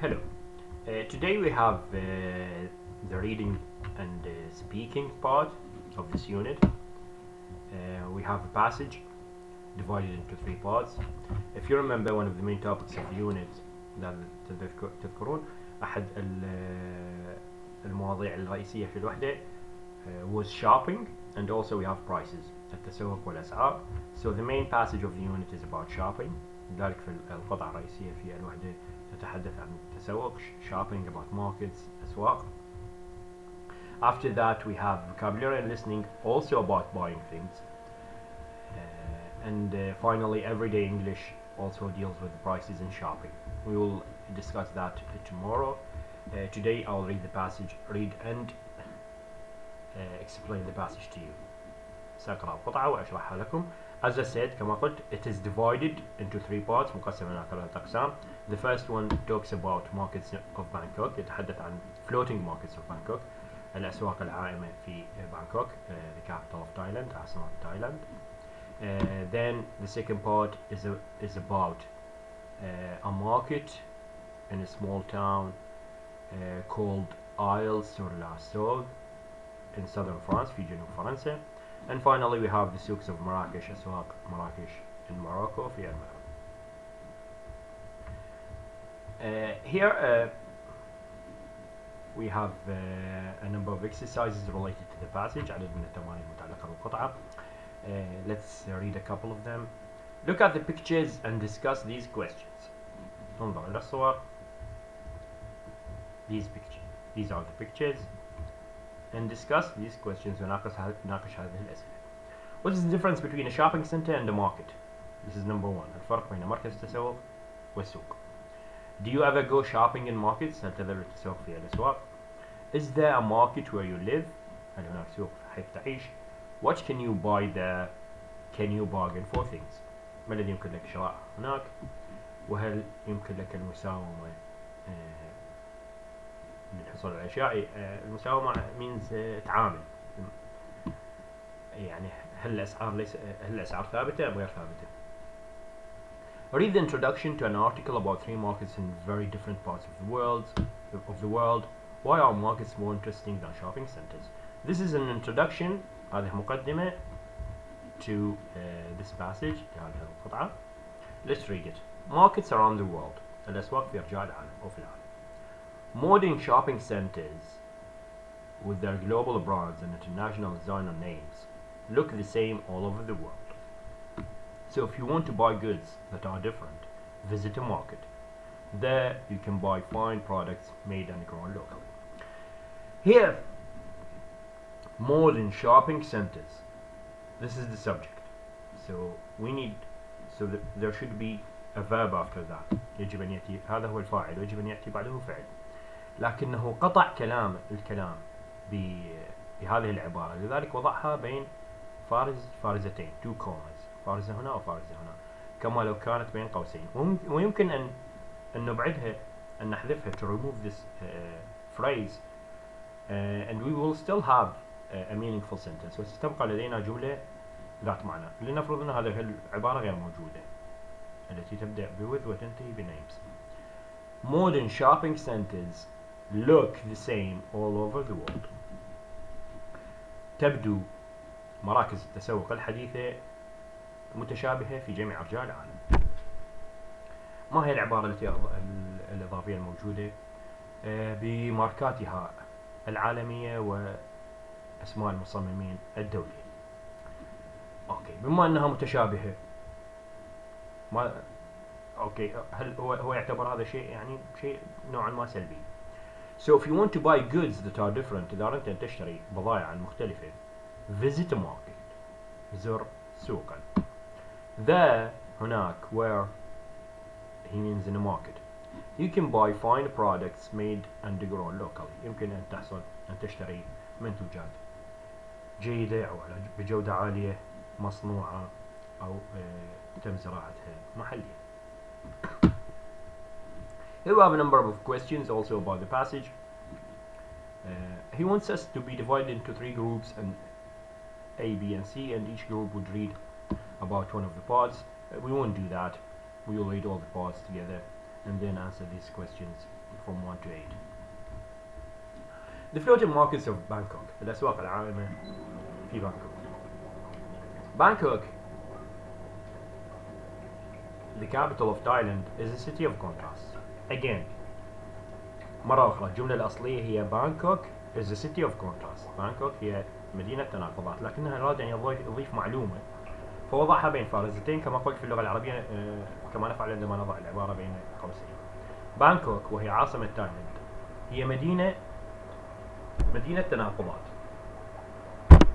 Hello. Today we have the reading and speaking part of this unit. We have a passage divided into three parts. If you remember, one of the main topics of the unit ده تذكرون أحد المواضيع الرئيسية في الوحدة was shopping, and also we have prices, التسوق والأسعار. So the main passage of the unit is about shopping. لذلك في القطعة الرئيسية في الوحدة تتحدث عن التسوق, shopping, about markets, أسواق. After that we have vocabulary and listening, also about buying things. And finally everyday English also deals with the prices and shopping. We will discuss that tomorrow. Today I'll read the passage, read and explain the passage to you. سأقرأ القطعة وأشرحها لكم. As I said, كما قلت, it is divided into three parts, مقسم إلى ثلاثة أقسام. The first one talks about markets of Bangkok, يتحدث عن floating markets of Bangkok, الأسواق العائمة في Bangkok, the capital of Thailand, عاصمة Thailand. Then the second part is about a market in a small town called Isle-sur-la-Sauve in southern France, في جنوب فرنسا. And finally we have the souks of Marrakesh, أسواق Marrakesh in Morocco, في المغرب. Here we have a number of exercises related to the passage, عدد من التمارين المتعلقة بالقطعة. Let's read a couple of them. Look at the pictures and discuss these questions. انظر إلى الصور. These are the pictures. And discuss these questions وناقش هذه الأسئلة. What is the difference between a shopping center and a market? This is number one. الفرق بين مركز التسوق والسوق. Do you ever go shopping in markets? هل تذهب للتسوق في الأسواق? Is there a market where you live? هل هناك سوق حيث تعيش? What can you buy there? Can you bargain for things? ما الذي يمكن لك شراءه هناك؟ وهل يمكن لك المساومة للحصول على الأشياء؟ المساومة means تعامل. يعني هل الأسعار ثابتة أم غير ثابتة؟ Read the introduction to an article about three markets in very different parts of the world. Why are markets more interesting than shopping centers? This is an introduction, هذه مقدمة to this passage, لهذه القطعة. Let's read it. Markets around the world. الأسواق في أرجاء العالم أو في العالم. Modern shopping centers with their global brands and international designer names look the same all over the world. So if you want to buy goods that are different, visit a market. There you can buy fine products made and grown locally. Here, modern shopping centers. This is the subject. So there should be a verb after that. يجب أن يأتي, هذا هو الفاعل, ويجب أن يأتي بعده فعل. لكنه قطع الكلام بهذه العبارة, لذلك وضعها بين فارزتين, two commas, فارزة هنا وفارزة هنا, كما لو كانت بين قوسين. ويمكن أن نبعدها, أن نحذفها, to remove this phrase, and we will still have a meaningful sentence, وستبقى لدينا جملة ذات معنى. لنفرض أن هذه العبارة غير موجودة, التي تبدأ with وتنتهي بnames. Modern shopping centers look the same all over the world. تبدو مراكز التسوق الحديثة متشابهة في جميع أرجاء العالم. ما هي العبارة الإضافية الموجودة؟ بماركاتها العالمية وأسماء المصممين الدوليين. أوكي, بما أنها متشابهة, هل هو يعتبر هذا شيء نوعا ما سلبي. So if you want to buy goods that are different, إذا أردت أن تشتري بضائع مختلفة, visit a market. زر سوقا. There, هناك, where he means in a market, you can buy fine products made and grown locally. يمكن أن تشتري منتوجات جيدة أو بجودة عالية, مصنوعة أو تم زراعتها محليا. Here we have a number of questions also about the passage. He wants us to be divided into three groups, and A, B, and C, and each group would read about one of the parts. We won't do that. We will read all the parts together and then answer these questions from 1 to 8. The floating markets of Bangkok. الأسواق العامة في بانكوك. Bangkok, the capital of Thailand, is a city of contrast. Again, مرة أخرى الجملة الأصلية هي Bangkok is a city of contrast. Bangkok هي مدينة تناقضات، لكنها أراد أن يضيف معلومة فوضعها بين فارزتين كما قلت في اللغة العربية، كما نفعل عندما نضع العبارة بين قوسين. بانكوك وهي عاصمة تايلاند هي مدينة تناقضات.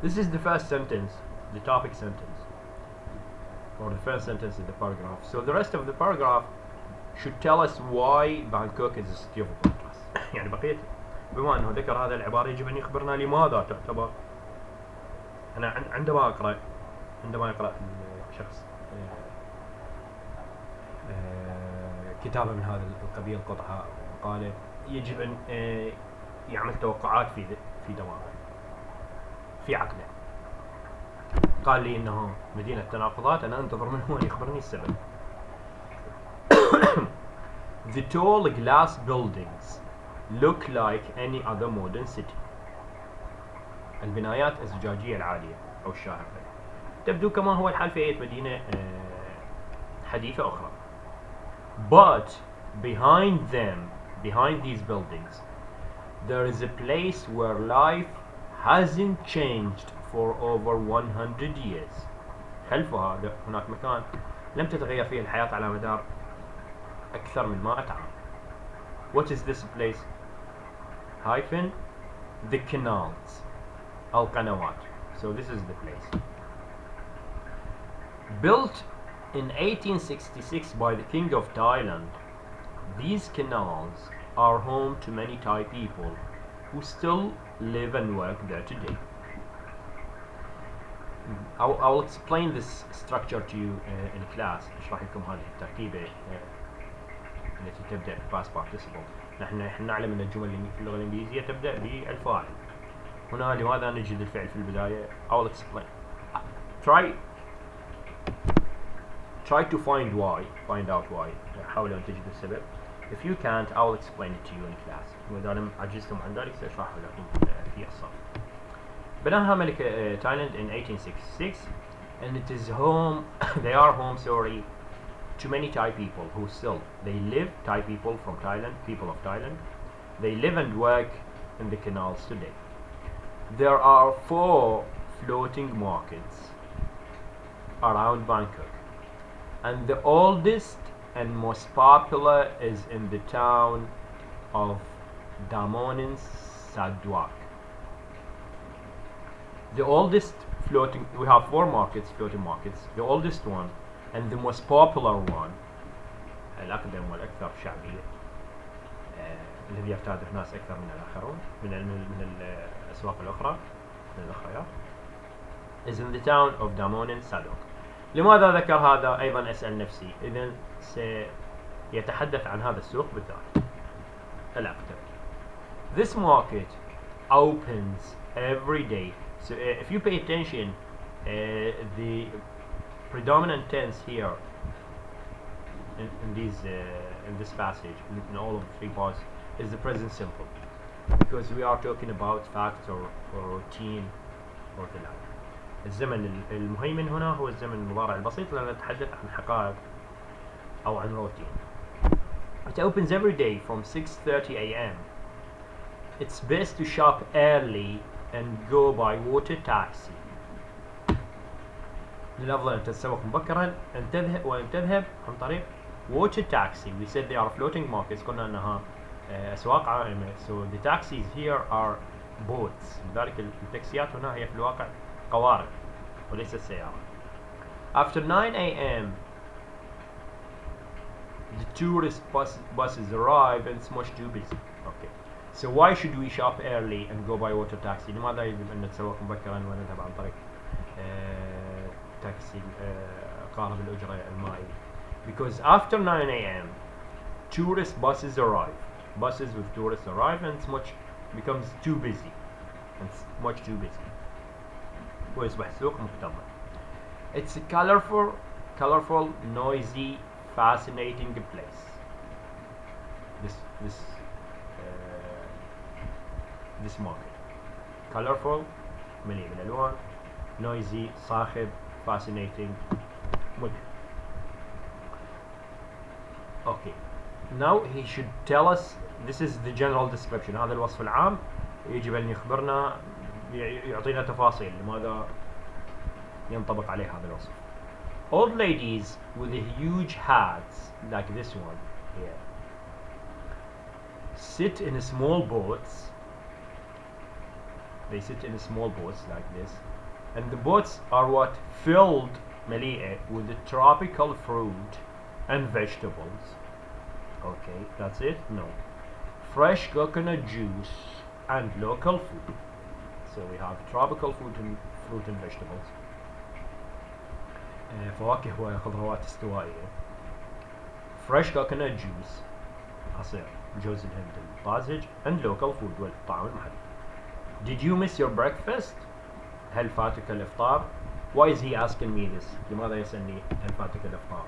This is the first sentence, the topic sentence, or the first sentence in the paragraph. So the rest of the paragraph should tell us why Bangkok is a city of contrast. يعني بقيت بما أنه ذكر هذا العبارة يجب أن يخبرنا لماذا تعتبر. أنا عندما يقرأ الشخص كتابة من هذا القبيل قطعة قال يجب أن يعمل توقعات في دماغه في عقله. قال لي إنه مدينة تناقضات، أنا أنتظر منه أن يخبرني السبب. The tall glass buildings look like any other modern city. البنايات الزجاجية العالية أو الشاهقة تبدو كما هو الحال في أي مدينة حديثة أخرى. But behind these buildings, there is a place where life hasn't changed for over 100 years. خلفها هناك مكان لم تتغير فيه الحياة على مدار أكثر من 100 عام. What is this place? Hyphen the canals. القنوات. So this is the place. Built in 1866 by the King of Thailand, these canals are home to many Thai people who still live and work there today. I'll explain this structure to you in class. اشرح لكم هذه التركيبة التي تبدأ past participle. نحن نعلم أن الجمل في اللغة الإنجليزية تبدأ بالفاعل. هنا لماذا نجد الفعل في البداية؟ I'll explain. Try to find out why. حاول أن تجد السبب. If you can't, I'll explain it to you in class. وإذا لم عجزتم عن ذلك سأشرحه لكم في الصف. بناها ملك Thailand in 1866, and it is home. They are home, to many Thai people who still Thai people from Thailand, people of Thailand. They live and work in the canals today. There are 4 floating markets around Bangkok, and the oldest and most popular is in the town of Damonin Sadwak. The oldest we have 4 floating markets. The oldest one and the most popular one, الأقدم والأكثر شعبية، الذي يرتاده الناس أكثر من الآخرون من الأسواق الأخرى من الأخريات، is in the town of Damonin Sadok. لماذا ذكر هذا؟ أيضا أسأل نفسي. إذن سيتحدث عن هذا السوق بالذات الأقدم. This market opens every day. So if you pay attention, the predominant tense here in this passage, in all of the 3 parts, is the present simple, because we are talking about fact or routine or the like. الزمن المهيمن هنا هو الزمن المضارع البسيط لأننا نتحدث عن حقائق أو عن روتين. It opens every day from 6:30 a.m. It's best to shop early and go by water taxi. من الأفضل أن تتسوق مبكرا وأن تذهب عن طريق water taxi. We said they are floating markets. قلنا أنها أسواق عائمة. So the taxis here are boats. لذلك التاكسيات هنا هي في الواقع قوارب وليست سيارة. After 9 a.m. the tourist buses arrive and it's much too busy. Okay. So why should we shop early and go by water taxi? لماذا يجب أن نتسوق مبكرا ونذهب عن طريق تاكسي قارب الأجرة المائي? Because after 9 a.m. tourist buses arrive. Buses with tourists arrive and it becomes too busy. It's much too busy. ويصبح السوق مكتظ. It's a colorful, noisy, fascinating place. this this uh, this market. Colorful, مليء بالألوان. Noisy, صاخب, fascinating, مدهش. Okay. Now he should tell us. This is the general description. هذا الوصف العام. يجب أن يخبرنا يعطينا تفاصيل لماذا ينطبق عليه هذا الوصف. Old ladies with huge hats like this one here sit in small boats. They sit in small boats like this, and the boats are what filled مليئة with the tropical fruit and vegetables. Okay, that's it? No. Fresh coconut juice and local food. So we have tropical fruit and vegetables. فواكه وخضروات استوائية. Fresh coconut juice عصير جوز الهند الطازج and local food والطعام المحلي. Did you miss your breakfast? هل فاتك الإفطار? Why is he asking me this? لماذا يسألني هل فاتك الإفطار؟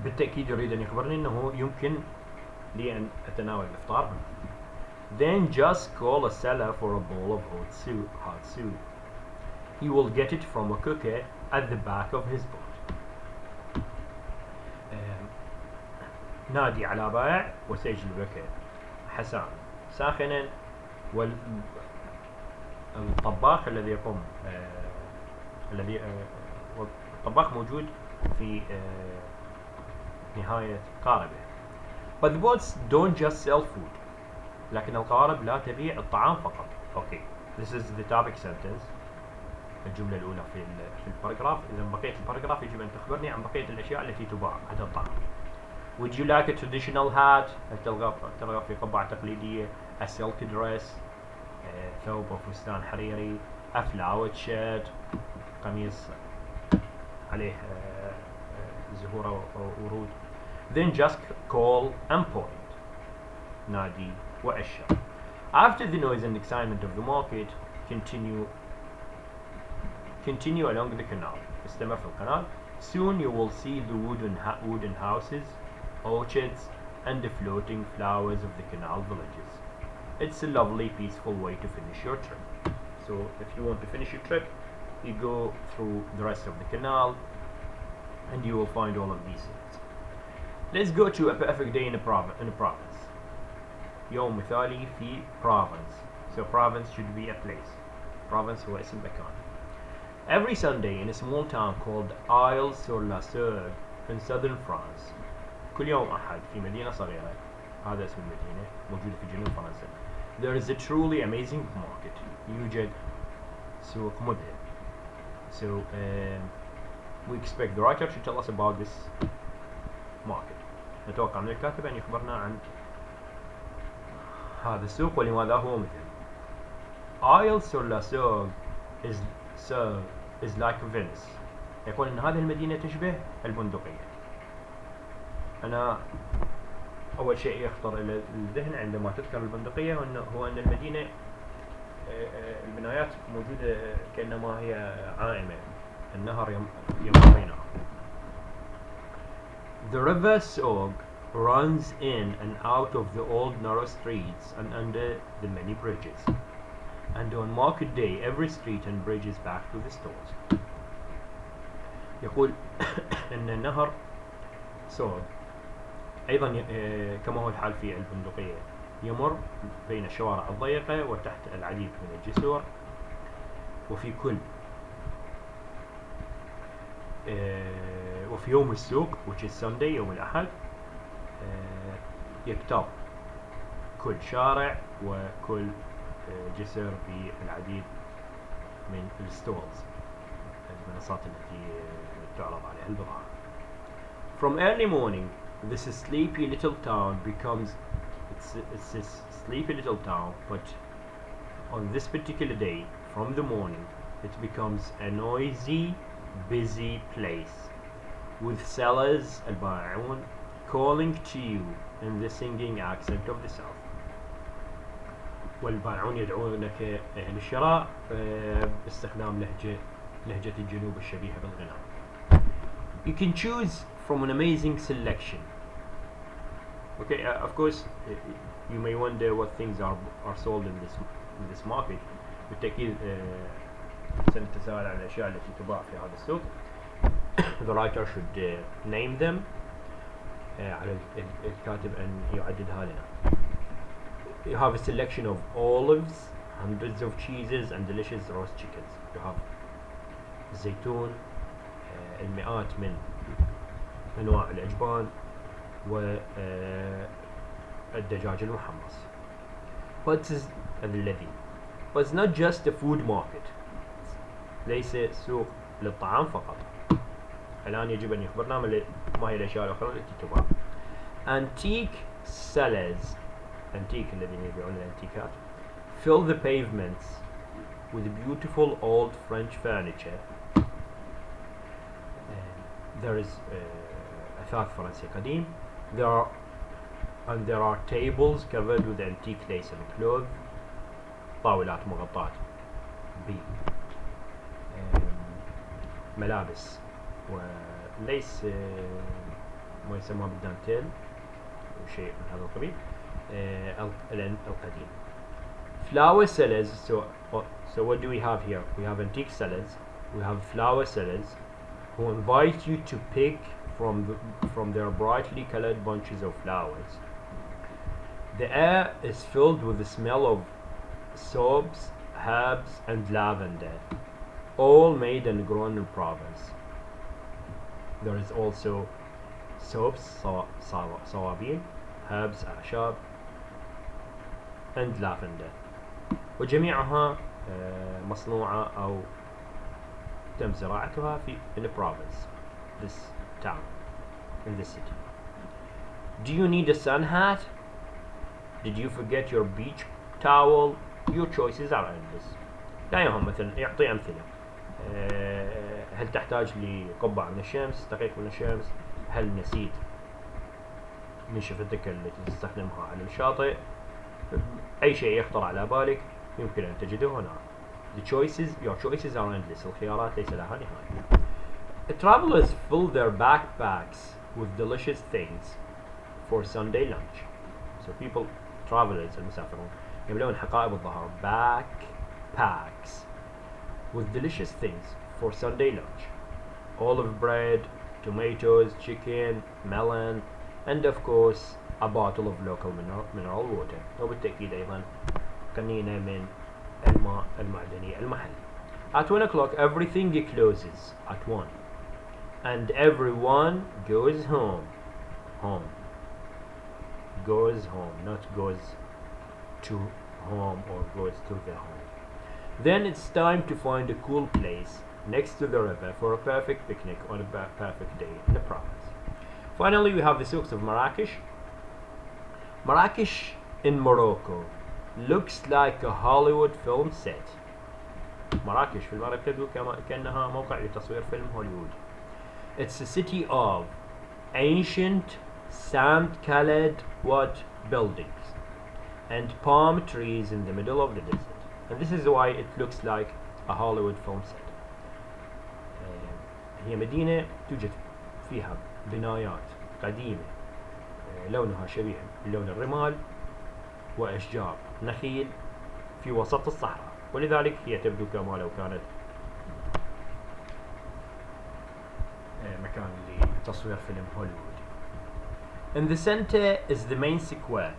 بالتأكيد يريد أن يخبرني أنه يمكن لي أن أتناول الإفطار هنا. Then just call a seller for a bowl of hot soup. He will get it from a cooker at the back of his boat. نادي على بائع وسجل بك حسان ساخنا. والطباخ الذي يقوم الطباخ موجود في نهاية قاربه. But the boats don't just sell food. لكن القوارب لا تبيع الطعام فقط. Okay, this is the topic sentence. الجملة الأولى في الباراجراف. إذا بقية الباراجراف يجب أن تخبرني عن بقية الأشياء التي تباع عند الطعام. Would you like a traditional hat? هل ترغب في قبعة تقليدية؟ A silk dress, ثوب وفستان حريري. A flowered shirt, قميص عليه زهور ورود. Then just call and point. نادي وأشر. After the noise and excitement of the market, continue along the canal. استمر في القناة. Soon you will see the wooden houses, orchards, and the floating flowers of the canal villages. It's a lovely, peaceful way to finish your trip. So if you want to finish your trip, you go through the rest of the canal, and you will find all of these things. Let's go to a perfect day in a province. يوم مثالي في province. So province should be a place. Province هو اسم مكان. Every Sunday in a small town called Isle-sur-la-Seine in southern France. كل يوم أحد في مدينة صغيرة. هذا اسم المدينة موجودة في جنوب فرنسا. There is a truly amazing market. يوجد سوق مذهل. So we expect the writer to tell us about this market. نتوقع من الكاتب أن يخبرنا عن هذا السوق ولماذا هو مذهل. Isle-sur-la-Seine is like Venice. يقول أن هذه المدينة تشبه البندقية. أنا أول شيء يخطر إلى الذهن عندما تذكر البندقية هو أن المدينة البنايات موجودة كأنما هي عائمة. النهر يمر بينها. The river Soug runs in and out of the old narrow streets and under the many bridges. And on market day every street and bridge is back to the stores. يقول أن نهر سوغ أيضا كما هو الحال في البندقية يمر بين الشوارع الضيقة وتحت العديد من الجسور. وفي يوم السوق which is Sunday يوم الأحد يكتظ كل شارع وكل جسر بالعديد من الستولز المنصات التي تعرض عليها البضاعة. From early morning this sleepy little town becomes it's this sleepy little town, but on this particular day from the morning it becomes a noisy busy place with sellers البائعون calling to you in the singing accent of the south. والبائعون يدعونك للشراء باستخدام لهجة الجنوب الشبيهة بالغناء. You can choose from an amazing selection. Okay, of course, you may wonder what things are sold in this market. بالتأكيد سنتساءل عن الأشياء التي تباع في هذا السوق. The writer should name them. على الكاتب أن يعددها لنا. You have a selection of olives, hundreds of cheeses and delicious roast chickens. You have الزيتون, المئات من أنواع الأجبان والدجاج المحمص. But it's not just a food market. ليس سوق للطعام فقط. الآن يجب أن يخبرنا ما هي الأشياء الأخرى التي تباع. Antique sellers, antique الذين يبيعون الأنتيكات, fill the pavements with beautiful old French furniture. There is أثاث فرنسي قديم. There are tables covered with antique lace and cloth. طاولات مغطاة بملابس وليس ما يسمى بالدانتيل شيء من هذا القبيل القديم. Flower sellers. So what do we have here? We have antique sellers, we have flower sellers who invite you to pick from their brightly colored bunches of flowers. The air is filled with the smell of soaps, herbs and lavender, all made and grown in Provence. There is also soaps, صوابين, herbs, أعشاب and lavender, وجميعها مصنوعة أو تم زراعتها in Provence, this town, in this city. Do you need a sun hat? Did you forget your beach towel? Your choices are endless. لا يهم مثلا يعطي أمثلة. هل تحتاج لقبعة من الشمس، دقيق من الشمس؟ هل نسيت منشفتك التي تستخدمها على الشاطئ؟ أي شيء يخطر على بالك يمكن أن تجده هنا. Your choices are endless. الخيارات ليس لها نهاية. Travelers fill their backpacks with delicious things for Sunday lunch. So travelers المسافرون يملون حقائب الظهر backpacks with delicious things for Sunday lunch. Olive bread, tomatoes, chicken, melon, and of course a bottle of local mineral water. وبالتأكيد أيضا قنينة من الماء المعدني المحلي. At 1 o'clock everything closes at 1 and everyone goes home. Goes home, not goes to home or goes to their home. Then it's time to find a cool place next to the river for a perfect picnic on a perfect day in the province. Finally, we have the souks of Marrakesh. Marrakesh in Morocco looks like a Hollywood film set. مراكش في المغرب تبدو كأنها موقع لتصوير فيلم هوليوود. It's a city of ancient sand-colored buildings and palm trees in the middle of the desert. And this is why it looks like a Hollywood film set. هي مدينة توجد فيها بنايات قديمة لونها شبيه بلون الرمال وأشجار نخيل في وسط الصحراء، ولذلك هي تبدو كما لو كانت مكان لتصوير فيلم هوليوود. In the center is the main square,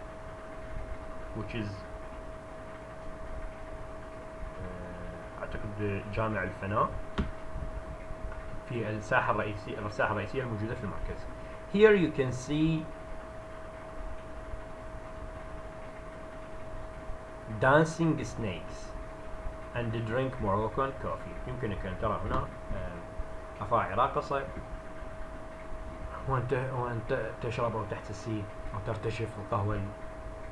which is أعتقد جامع الفناء، في الساحة الرئيسية الموجودة في المركز. Here you can see dancing snakes and drink Moroccan coffee. يمكنك أن ترى هنا أفاعي راقصة وأنت تشرب أو تحتسي أو ترتشف القهوة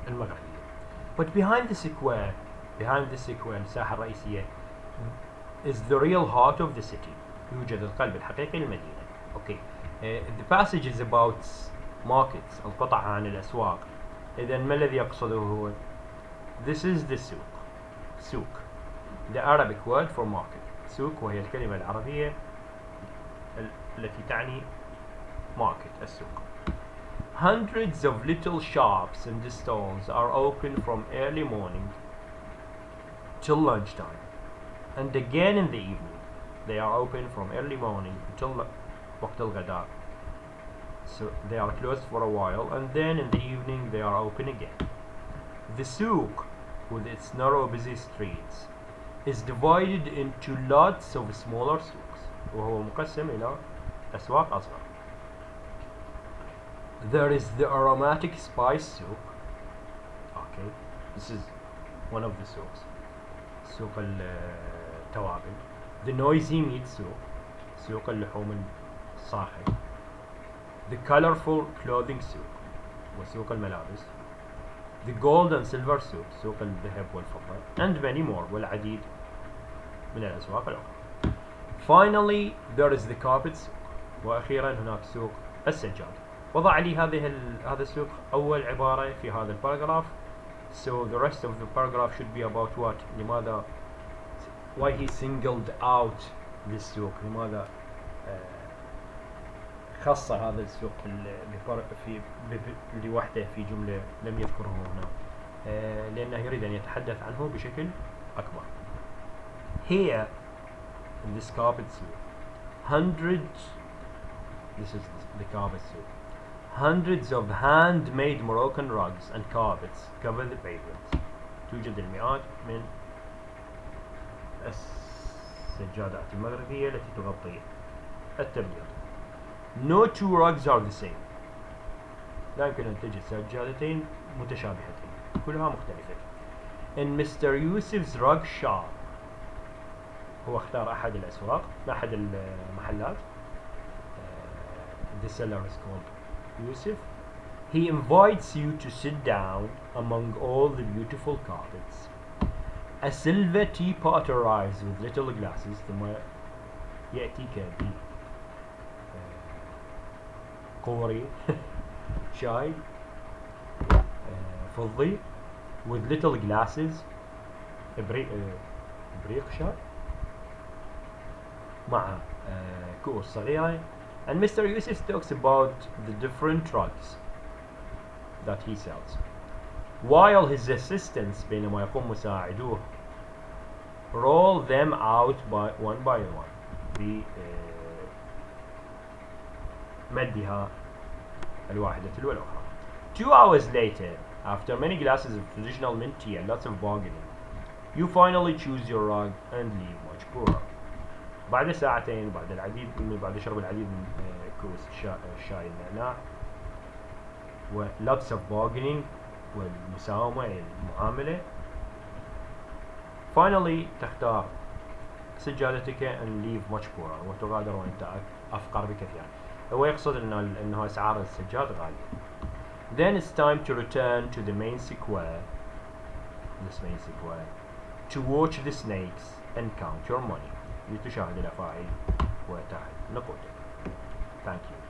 المغربية. But behind the square, الساحة الرئيسية, is the real heart of the city. يوجد القلب الحقيقي للمدينة. Okay. The passage is about markets. القطع عن الأسواق. إذن ما الذي يقصده هو? This is the souk. The Arabic word for market. souk وهي الكلمة العربية التي تعني market السوق. Hundreds of little shops and stalls are open from early morning till lunchtime, and again in the evening. They are open from early morning until وقت الغداء. So they are closed for a while, and then in the evening they are open again. The souk, with its narrow busy streets, is divided into lots of smaller souks. وهو مقسم إلى أسواق أصغر. There is the aromatic spice souk. Okay, this is one of the souks. سوق التوابل. The noisy meat souk. سوق اللحوم الصاخب. The colorful clothing souk. وسوق الملابس. The gold and silver souk. سوق الذهب والفضة. And many more. والعديد من الأسواق الأخرى. Finally, there is the carpet souk. وأخيرا هناك سوق السجاد. وضع لي هذا السوق أول عبارة في هذا الباراجراف. So the rest of the paragraph should be about what? لماذا why he singled out this سوق. لماذا خص هذا السوق لوحده في جملة لم يذكره هنا. لأنه يريد أن يتحدث عنه بشكل أكبر. Here in this carpet souk, this is the carpet souk. Hundreds of handmade Moroccan rugs and carpets cover the pavement. توجد المئات من السجادات المغربية التي تغطي التبليط. No two rugs are the same. لا يمكن أن تجد سجادتين متشابهتين. كلها مختلفة. In Mr. Yusuf's rug shop. هو اختار أحد الأسواق، أحد المحلات. The seller is called Yusuf. He invites you to sit down among all the beautiful carpets. A silver teapot arrives with little glasses. ثم يأتيك بقوري شاي فضي with little glasses. إبريق شاي مع كؤوس صغيرة. And Mr. Yusuf talks about the different rugs that he sells, while his assistants بينما يقوم مساعدوه roll them out one by one بمدها الواحدة تلو الأخرى. 2 hours later, after many glasses of traditional mint tea and lots of bargaining, you finally choose your rug and leave much poorer. بعد ساعتين بعد شرب العديد من كؤوس الشاي النعناع و lots of bargaining والمساومة المعاملة, finally تختار سجادتك and leave much poorer وتغادر وانت أفقر بكثير. هو يقصد انه اسعار السجاد غالية. Then it's time to return to the main square, to watch the snakes and count your money. لتشاهد الأفاعي وتعد نقودك. Thank you.